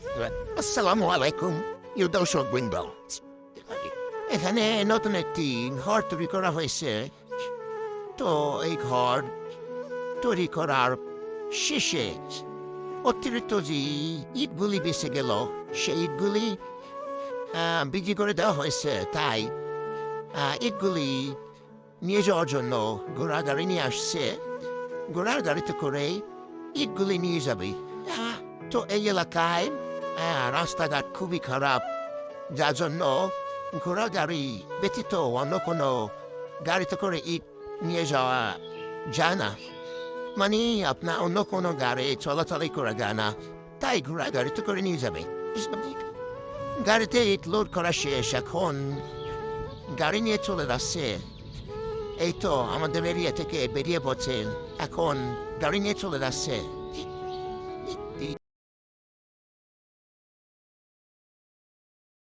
আসসালামু আলাইকুম প্রিয় দর্শকবৃন্দ। এখানে নতুন একটি ঘর তৈরি করা হয়েছে। তো এই ঘর তৈরি করার শেষে অতিরিক্ত যে ইটগুলি বেঁচে গেল, সেই ইটগুলি বিক্রি করে দেওয়া হয়েছে। তাই ইটগুলি নিয়ে যাওয়ার জন্য ঘোড়া গাড়ি নিয়ে আসছে। ঘোড়ার গাড়িতে করে ইটগুলি নিয়ে যাবে। তো এই এলাকায় রাস্তাঘাট খুবই খারাপ, যার জন্য ঘোড়া গাড়ি ব্যতীত অন্য কোনো গাড়িতে করে ইট নিয়ে যাওয়া যায় না। মানে আপনার অন্য কোনো গাড়ি চলাচলই করা যায় না, তাই ঘোড়া গাড়িতে করে নিয়ে যাবে। গাড়িতে ইট লোড করা শেষ, এখন গাড়ি নিয়ে চলে যাচ্ছে। এই তো আমাদের এরিয়া থেকে বেরিয়ে পড়ছে, এখন গাড়ি নিয়ে চলে যাচ্ছে।